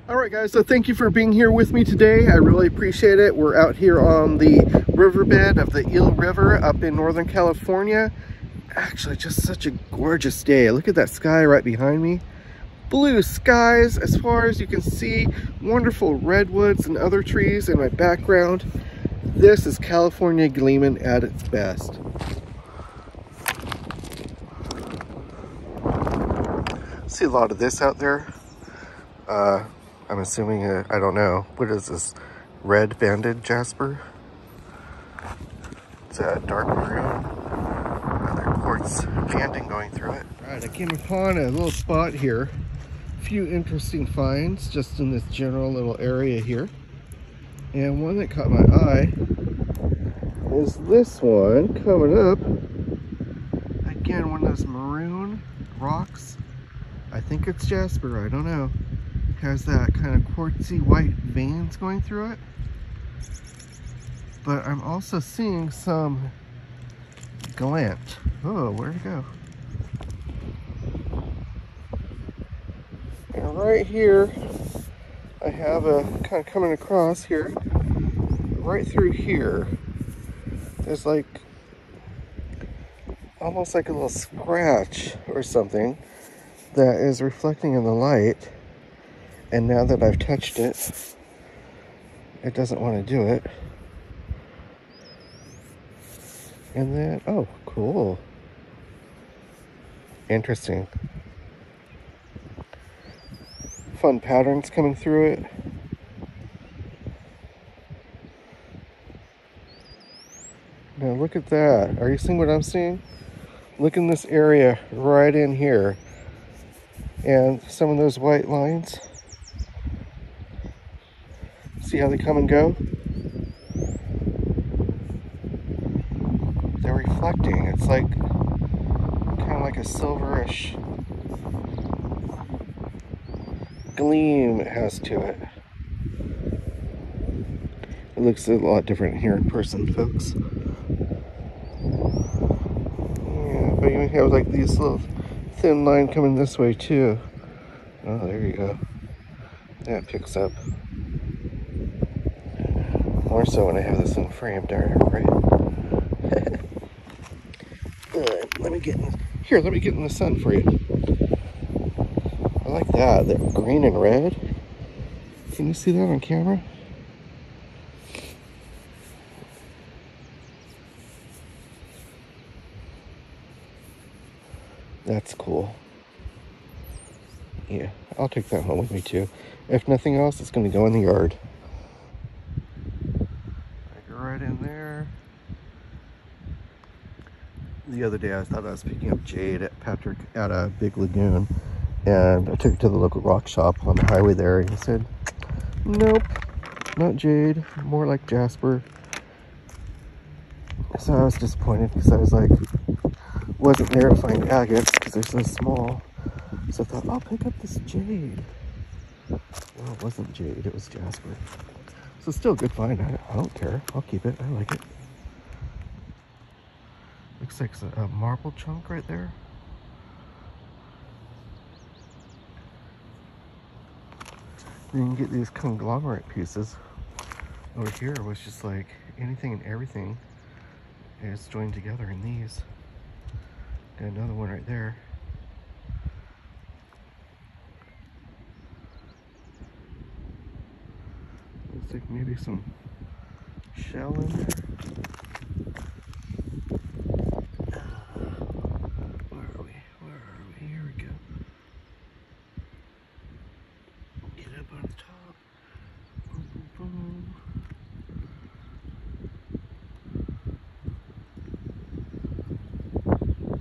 All right, guys, so thank you for being here with me today. I really appreciate it. We're out here on the riverbed of the Eel River up in Northern California. Actually, just such a gorgeous day. Look at that sky right behind me. Blue skies as far as you can see. Wonderful redwoods and other trees in my background. This is California Gleanin at its best. See a lot of this out there. I'm assuming, I don't know, what is this? Red banded jasper? It's a dark maroon. Another quartz banding going through it. All right, I came upon a little spot here. A few interesting finds just in this general little area here. And one that caught my eye is this one coming up. Again, one of those maroon rocks. I think it's jasper, I don't know. Has that kind of quartzy white veins going through it. But I'm also seeing some glint. Oh, where'd it go? And right here, I have a kind of coming across here, right through here. There's like, almost like a little scratch or something that is reflecting in the light. And now that I've touched it, it doesn't want to do it. And then, oh, cool. Interesting. Fun patterns coming through it. Now look at that. Are you seeing what I'm seeing? Look in this area right in here. And some of those white lines. See how they come and go? They're reflecting. It's like kind of like a silverish gleam it has to it. It looks a lot different here in person, folks. Yeah, but you have like these little thin line coming this way too. Oh, there you go. That picks up. More so when I have this in frame, darn it, right? Let me get in here. Let me get in the sun for you. I like that. They're green and red. Can you see that on camera? That's cool. Yeah, I'll take that home with me too. If nothing else, it's going to go in the yard. Right in there. The other day I thought I was picking up jade at a big lagoon, and I took it to the local rock shop on the highway there, and he said, nope, not jade, more like jasper. So I was disappointed because I was like, wasn't there to find agates because they're so small. So I thought, I'll pick up this jade. Well, it wasn't jade, it was jasper. So still a good find. I don't care. I'll keep it. I like it. Looks like a marble chunk right there. Then you can get these conglomerate pieces. Over here was just like anything and everything is joined together in these. Got another one right there. Looks like maybe some shell in there. Where are we? Where are we? Here we go. Get up on the top. Boom, boom, boom.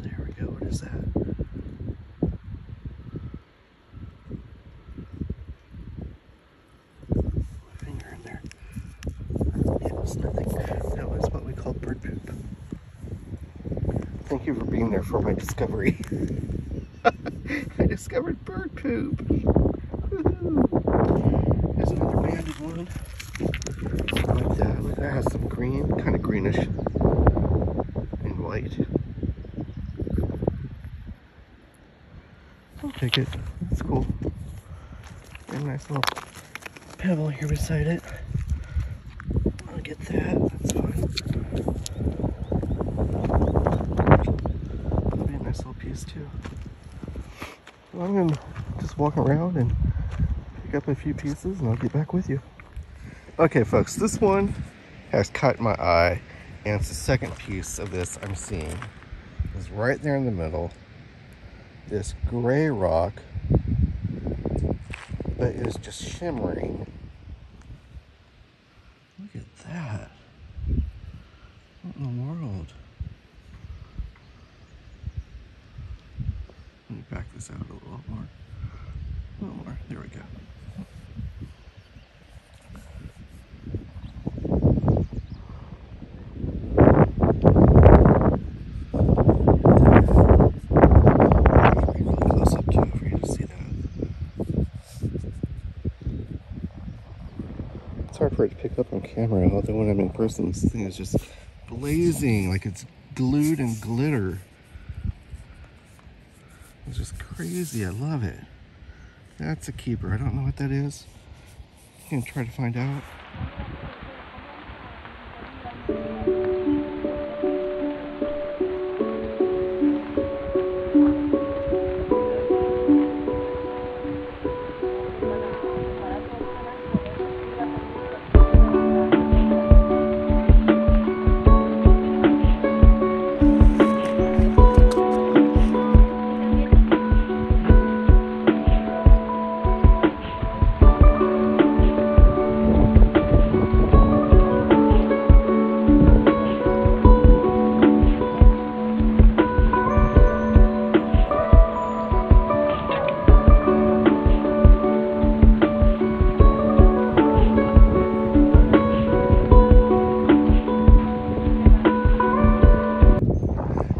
There we go. What is that? Bird poop. Thank you for being there for my discovery. I discovered bird poop. There's another banded one. Like that. Look, that has some green, kind of greenish and white. I'll take it. It's cool. Very nice little pebble here beside it. I'll get that. That's fine. That'll be a nice little piece too. Well, I'm gonna just walk around and pick up a few pieces and I'll get back with you. Okay folks, this one has caught my eye, and it's the second piece of this I'm seeing. It's right there in the middle. This gray rock, but it is just shimmering. Look at that. What in the world? Let me back this out a little more. A little more. There we go. It's hard for it to pick up on camera, although when I'm in person, this thing is just blazing, like it's glued in glitter. It's just crazy. I love it. That's a keeper. I don't know what that is. I'm gonna try to find out.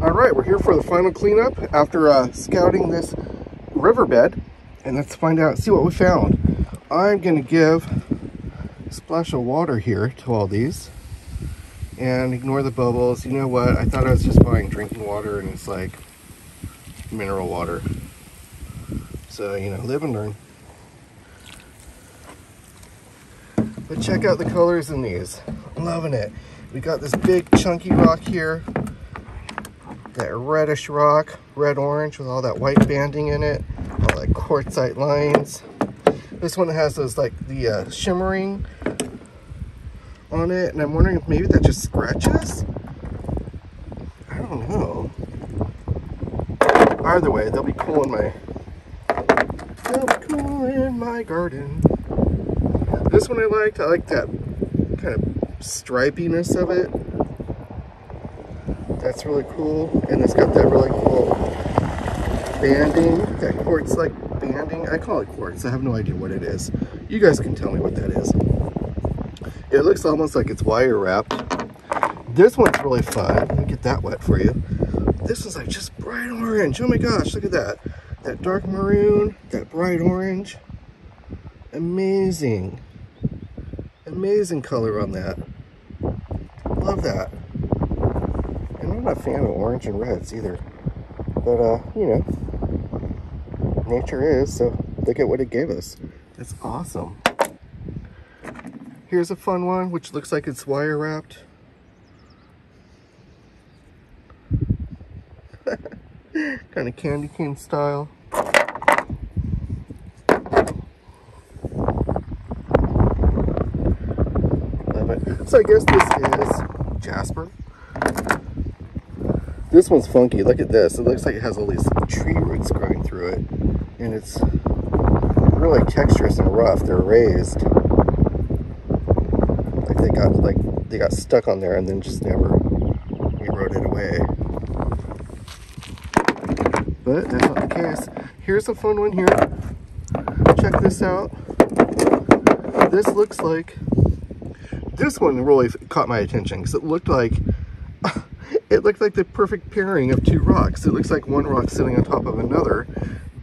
Alright, we're here for the final cleanup after scouting this riverbed, and let's find out, see what we found. I'm going to give a splash of water here to all these and ignore the bubbles. You know what, I thought I was just buying drinking water and it's like mineral water. So, you know, live and learn. But check out the colors in these. I'm loving it. We got this big chunky rock here. That reddish rock, red-orange with all that white banding in it, all that quartzite lines. This one has those like the shimmering on it, and I'm wondering if maybe that just scratches? I don't know. Either way, they'll be cool in my garden. This one I like that kind of stripiness of it. That's really cool, and it's got that really cool banding, that quartz-like banding. I call it quartz. I have no idea what it is. You guys can tell me what that is. It looks almost like it's wire wrapped. This one's really fun. Let me get that wet for you. This one's like just bright orange. Oh my gosh, look at that. That dark maroon, that bright orange. Amazing. Amazing color on that. Love that. I'm not a fan of orange and reds either, but you know, nature is, so look at what it gave us. That's awesome. Here's a fun one, which looks like it's wire wrapped. Kind of candy cane style. Love it. So I guess this is Jasper. This one's funky. Look at this. It looks like it has all these tree roots growing through it. And it's really texturous and rough. They're raised. Like they got stuck on there and then just never eroded away. But that's not the case. Here's a fun one here. Check this out. This looks like, this one really caught my attention because it looked like the perfect pairing of two rocks. It looks like one rock sitting on top of another,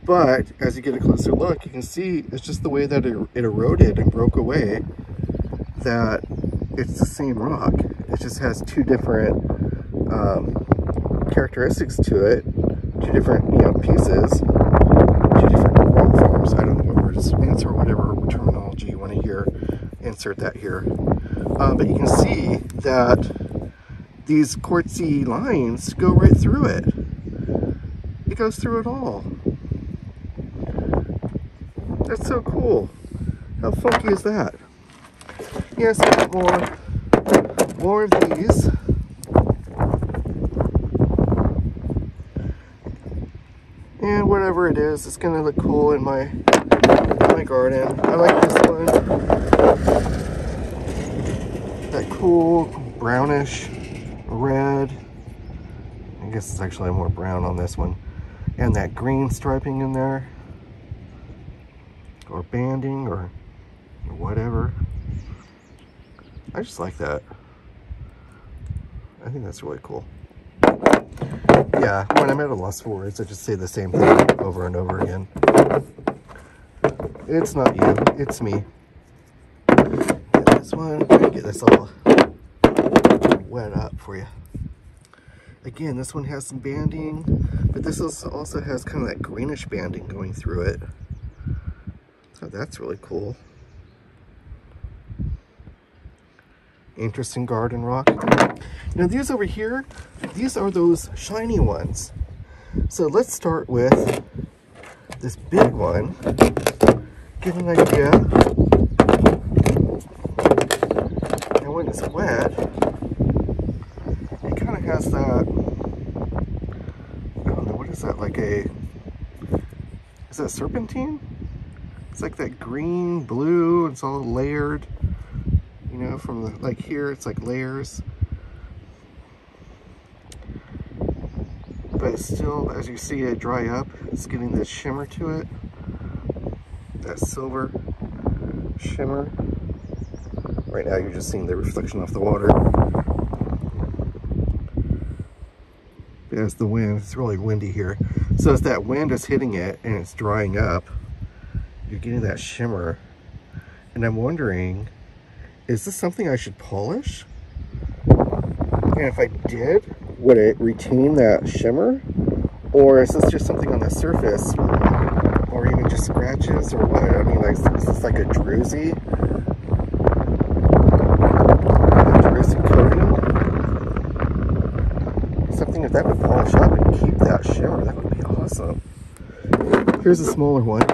but as you get a closer look, you can see it's just the way that it eroded and broke away, that it's the same rock. It just has two different characteristics to it, two different, you know, pieces, two different rock forms. I don't know what words, answer whatever terminology you want to hear. insert that here. But you can see that these quartzy lines go right through it. It goes through it all. That's so cool. How funky is that? Yes, more of these. And whatever it is, it's gonna look cool in my garden. I like this one. That cool brownish red. I guess it's actually more brown on this one. And that green striping in there. Or banding or whatever. I just like that. I think that's really cool. Yeah, when I'm at a loss for words, I just say the same thing over and over again. It's not you, it's me. Get this one, get this all wet up for you. Again, this one has some banding, but this also has kind of that greenish banding going through it. So that's really cool. Interesting garden rock. Now these over here, these are those shiny ones. So let's start with this big one. Get an idea. And when it's wet, it kind of has that, I don't know, what is that, like a, is that serpentine? It's like that green, blue, it's all layered. You know, from the, like here, it's like layers. But still, as you see it dry up, it's getting this shimmer to it. That silver shimmer. Right now, you're just seeing the reflection off the water. As the wind, it's really windy here. So as that wind is hitting it and it's drying up, you're getting that shimmer. And I'm wondering, is this something I should polish? And if I did, would it retain that shimmer? Or is this just something on the surface? Or even just scratches or what? I mean, like, is this like a druzy coating? Something that would polish up and keep that shimmer. That would be awesome. Here's a smaller one.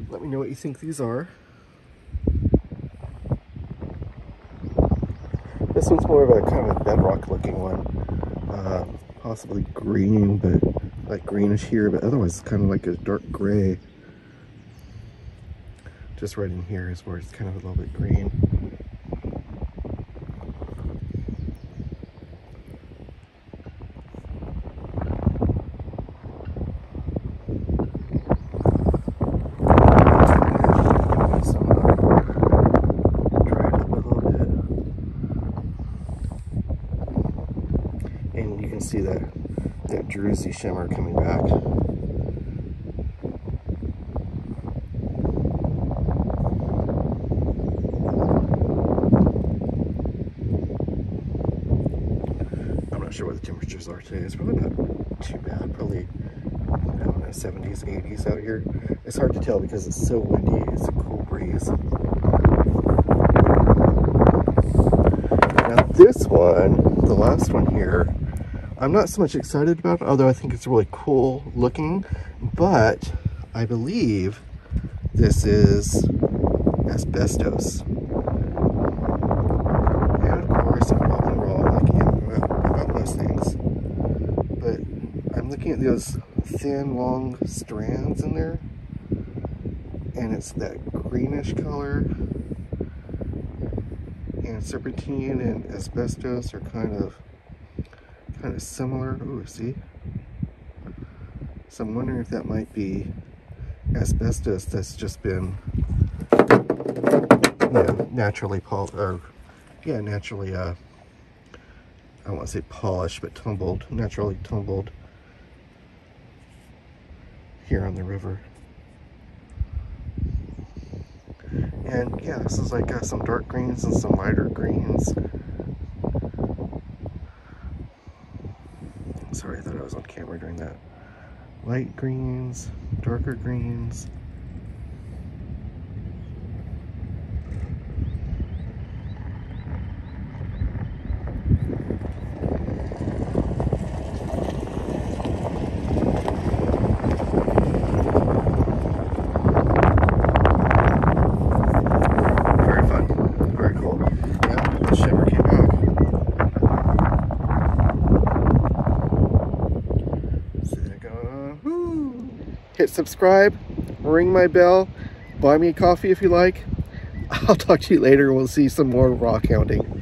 Let me know what you think these are. This one's more of a kind of bedrock looking one. Possibly green, but like greenish here, but otherwise it's kind of like a dark gray. Just right in here is where it's kind of a little bit green. And you can see that druzy shimmer coming back. I'm not sure what the temperatures are today. It's probably not too bad. Probably, I don't know, 70s, 80s out here. It's hard to tell because it's so windy. It's a cool breeze. Now this one, the last one here, I'm not so much excited about it, although I think it's really cool looking, but I believe this is asbestos. And of course, I'm probably wrong, like about most things. But I'm looking at those thin, long strands in there, and it's that greenish color. And serpentine and asbestos are kind of similar. Ooh, see? So I'm wondering if that might be asbestos that's just been, you know, naturally naturally, I don't want to say polished, but naturally tumbled here on the river. And yeah, this is like some dark greens and some lighter greens. Sorry, I thought I was on camera during that. Light greens, darker greens. subscribe, ring my bell, buy me a coffee if you like. I'll talk to you later. We'll see some more rock hounding.